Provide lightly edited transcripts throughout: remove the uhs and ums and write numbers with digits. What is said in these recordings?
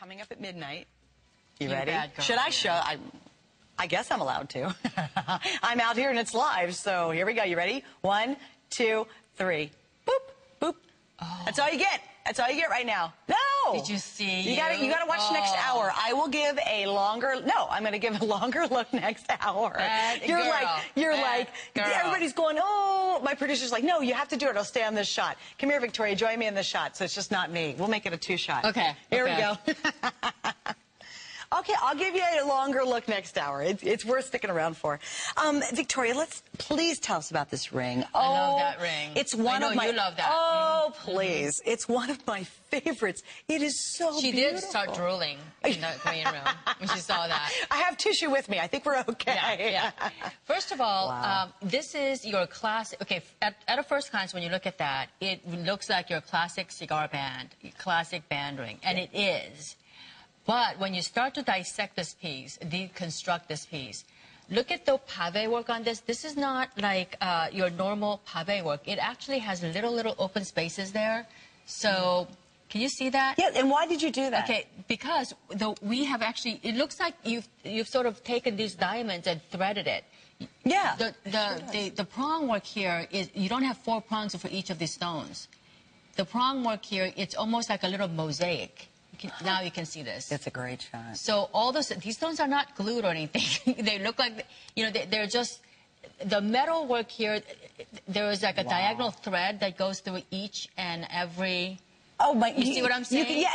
coming up at midnight. You You ready? bad girl. Should I show? I guess I'm allowed to. I'm out here and it's live, so here we go. You ready? 1, 2, 3. Boop, boop. Oh. That's all you get. That's all you get right now. No. Did you see? You gotta watch next hour. I will give a longer. No, I'm gonna give a longer look next hour. You're like, everybody's going. Oh, my producer's like, no, you have to do it. I'll stay on this shot. Come here, Victoria. Join me in this shot. So it's just not me. We'll make it a 2-shot. Okay. Here we go. Okay, I'll give you a longer look next hour. It's worth sticking around for. Victoria, please tell us about this ring. I love that ring. It's one of my. You love that. Oh, please! It's one of my favorites. It is so beautiful. She did start drooling in the green room when she saw that. I have tissue with me. I think we're okay. Yeah. First of all, wow. This is your classic. Okay, at a first glance, when you look at that, it looks like your classic cigar band, classic band ring, and it is. But when you start to dissect this piece, deconstruct this piece, look at the pave work on this. This is not like your normal pave work. It actually has little open spaces there. So, can you see that? Yeah, and why did you do that? Okay, because we have actually, it looks like you've sort of taken these diamonds and threaded it. Yeah. The prong work here is, you don't have 4 prongs for each of these stones. The prong work here, it's almost like a little mosaic. Now you can see this. It's a great shot. So all these stones are not glued or anything. They look like, they're just, the metal work here, there is like a diagonal thread that goes through each and every. Oh my! You see what I'm saying?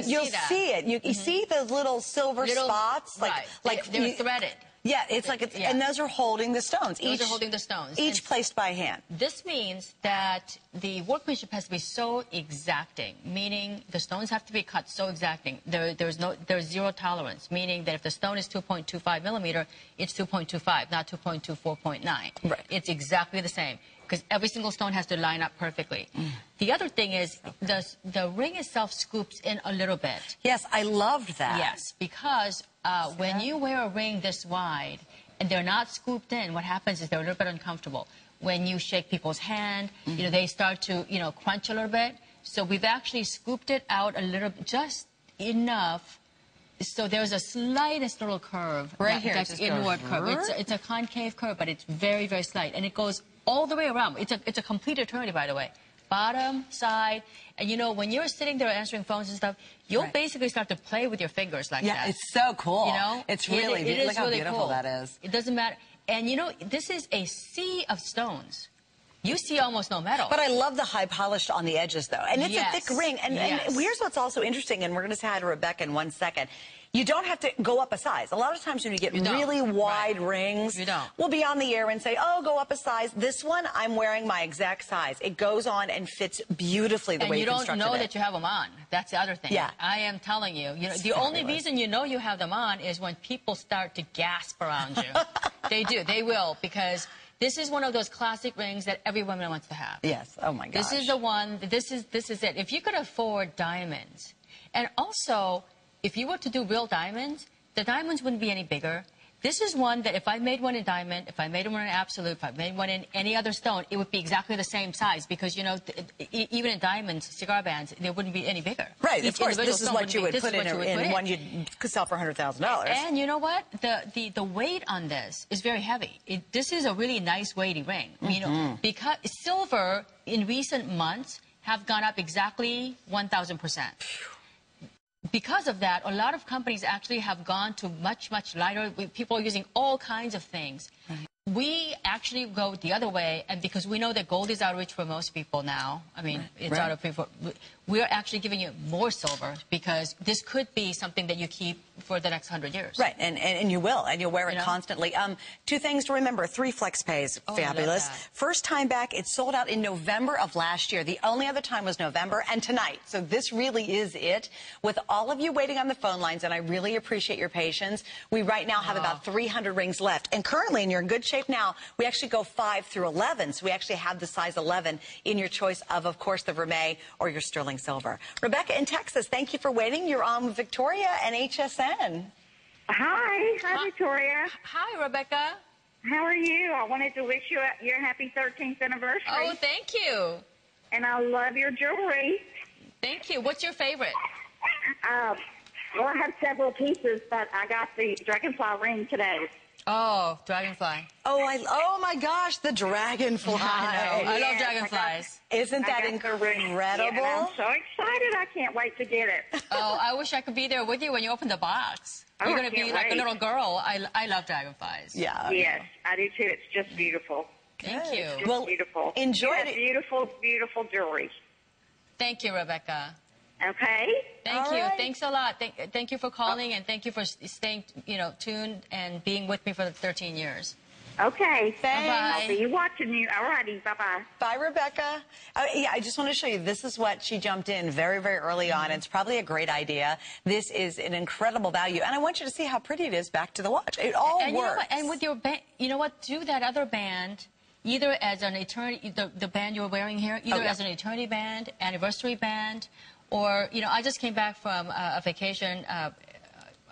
You'll see it. You see those little silver spots, like they're threaded. Yeah, it's like and those are holding the stones. Those are holding the stones. Each placed by hand. This means that the workmanship has to be so exacting, meaning the stones have to be cut so exacting. There's zero tolerance, meaning that if the stone is 2.25 millimeter, it's 2.25, not 2.24.9. Right. It's exactly the same, because every single stone has to line up perfectly. The other thing is the ring itself scoops in a little bit. Yes, I loved that. Yes, because when you wear a ring this wide and they're not scooped in, what happens is they're a little bit uncomfortable. When you shake people's hand, they start to, crunch a little bit. So we've actually scooped it out a little, just enough. So there's a slightest little curve. Right here. That's inward curve. It's a concave curve, but it's very, very slight. And it goes all the way around. It's a complete eternity, by the way. Bottom, side, and when you're sitting there answering phones and stuff, you'll basically start to play with your fingers like that. Yeah, it's so cool. It's really beautiful. Look how really beautiful cool. that is. It doesn't matter. And this is a sea of stones. You see almost no metal. But I love the high polished on the edges, though. And it's a thick ring. And here's what's also interesting, and we're going to say hi to Rebecca in 1 second. You don't have to go up a size. A lot of times when you get really wide rings, we'll be on the air and say, oh, go up a size. This one, I'm wearing my exact size. It goes on and fits beautifully the way you constructed it. And you don't know that you have them on. That's the other thing. Yeah. I am telling you. The only reason you know you have them on is when people start to gasp around you. They do. They will, because this is one of those classic rings that every woman wants to have. Yes. Oh, my gosh. This is the one. This is it. If you could afford diamonds, and also, if you were to do real diamonds, the diamonds wouldn't be any bigger. This is one that if I made one in diamond, if I made one in absolute, if I made one in any other stone, it would be exactly the same size, because, even in diamonds, cigar bands, they wouldn't be any bigger. Right, of course. This is what you would put in one you could sell for $100,000. And you know what? The weight on this is very heavy. This is a really nice weighty ring. Because silver in recent months have gone up exactly 1,000%. Because of that, a lot of companies actually have gone to much lighter. People are using all kinds of things. Right. We actually go the other way, and because we know that gold is out of reach for most people now, it's out of reach. We're actually giving you more silver, because this could be something that you keep for the next 100 years. Right, and you will, and you'll wear it constantly. 2 things to remember. 3 flex pays, fabulous. First time back, it sold out in November of last year. The only other time was November and tonight. So this really is it. With all of you waiting on the phone lines, and I really appreciate your patience, we right now have about 300 rings left. And currently, and you're in good shape now, we actually go 5 through 11. So we actually have the size 11 in your choice of course, the vermeil or your sterling silver. Rebecca in Texas, thank you for waiting. You're on with Victoria and HSN. Hi, Victoria. Hi, Rebecca. How are you? I wanted to wish you your happy 13th anniversary. Oh, thank you. And I love your jewelry. Thank you. What's your favorite? Well, I have several pieces, but I got the dragonfly ring today. Oh, dragonfly. Oh my gosh, the dragonfly. I know. I love dragonflies. Isn't that incredible? Yeah, I'm so excited. I can't wait to get it. Oh, I wish I could be there with you when you open the box. Oh, You're going to be like a wait. little girl. I love dragonflies. Yeah. Yes, I do too. It's just beautiful. Thank you. Just Well, beautiful. enjoy Yeah, it. Beautiful, beautiful jewelry. Thank you, Rebecca. Okay. Thank All you. right. Thanks a lot. Thank you for calling, and thank you for staying, tuned and being with me for the 13 years. Okay. Thanks. I'll be watching you. All righty. Bye-bye. Bye, Rebecca. Yeah, I just want to show you. This is what she jumped in very, very early on. It's probably a great idea. This is an incredible value. And I want you to see how pretty it is back to the watch. It all And works. you know what? And with your band, you know what? Do that other band, either as an eternity, the band you're wearing here, either as an eternity band, anniversary band, or, I just came back from a vacation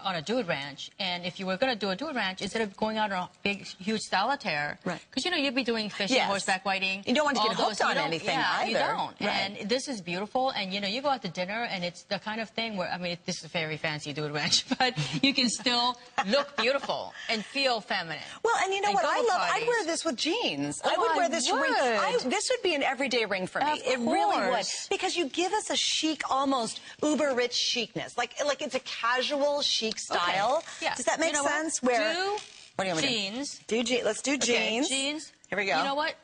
on a dude ranch, and if you were going to do a dude ranch, instead of going out on a big, huge solitaire, because you'd be doing fishing, horseback riding. You don't want to get all hooked on anything either. You don't. Right. And this is beautiful, and you go out to dinner, and it's the kind of thing where, this is very fancy dude ranch, but you can still look beautiful and feel feminine. Well, and you know what go I to love? parties. I'd wear this with jeans. Oh, I would wear this I ring. would. This would be an everyday ring for me. Of It really would. course. Because you give us a chic, almost uber-rich chicness. Like it's a casual chic style. Okay. Yeah. Does that make sense? What do you want me to jeans. do? Let's do jeans. Jeans. Here we go. You know what?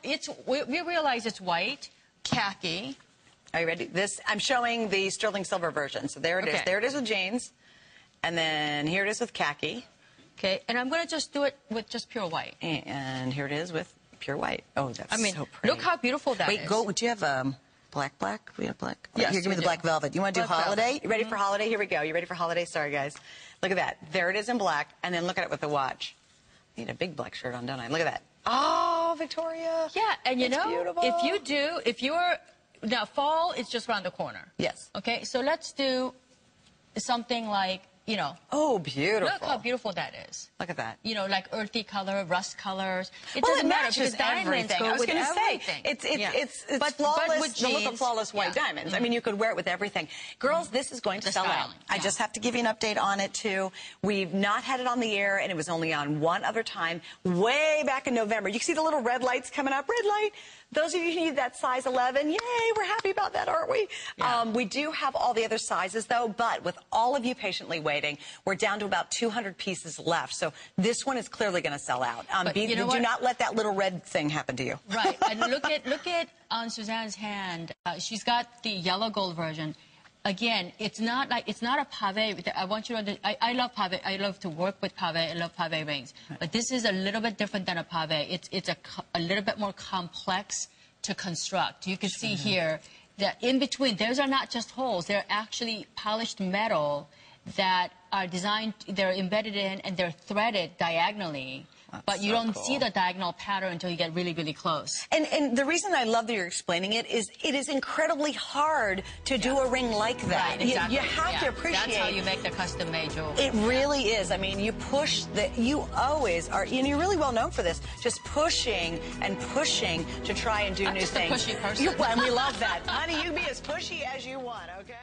We realize it's white, khaki. Are you ready? I'm showing the sterling silver version. So there it is. Okay. There it is with jeans. And then here it is with khaki. Okay, and I'm going to just do it with just pure white. And here it is with pure white. Oh, that's so pretty. Look how beautiful that is. Wait, do you have black? We have black? Yes, Here, give me we the do. black velvet. You want to do Black holiday? velvet. You ready for holiday? Here we go. You ready for holiday? Sorry, guys. Look at that. There it is in black. And then look at it with the watch. I need a big black shirt on, don't I? Look at that. Oh, Victoria. Yeah, and It's beautiful. if you're, now fall is just around the corner. Yes. Okay, so let's do something like, Oh, beautiful. look how beautiful that is. Look at that. Like earthy color, rust colors. It Well, doesn't it matter matches because diamonds everything. go I was with going to say, everything. it's But flawless, with the look of jeans, flawless white diamonds. I mean, you could wear it with everything. Girls, this is going to The sell out. styling, I just have to give you an update on it, too. We've not had it on the air, and it was only on one other time, way back in November. You can see the little red lights coming up. Red light. Those of you who need that size 11, yay, we're happy about that, aren't we? Yeah. We do have all the other sizes, though, but with all of you patiently waiting, we're down to about 200 pieces left. So this one is clearly going to sell out. Do not let that little red thing happen to you. Right, and look at on Suzanne's hand. She's got the yellow gold version. Again, it's not a pave. I want you to understand. I love pave. I love to work with pave. I love pave rings. But this is a little bit different than a pave. It's a little bit more complex to construct. You can see here that in between, those are not just holes. They're actually polished metal that are designed, they're embedded in, and they're threaded diagonally. But you don't see the diagonal pattern until you get really, really close. And the reason I love that you're explaining it is incredibly hard to do a ring like that. Right, exactly. You have to appreciate. That's how you make the custom-made jewelry. It really is. I mean, you always are, you're really well known for this, just pushing and pushing to try and do I'm new just things. a pushy person. And we love that. Honey, you be as pushy as you want, okay?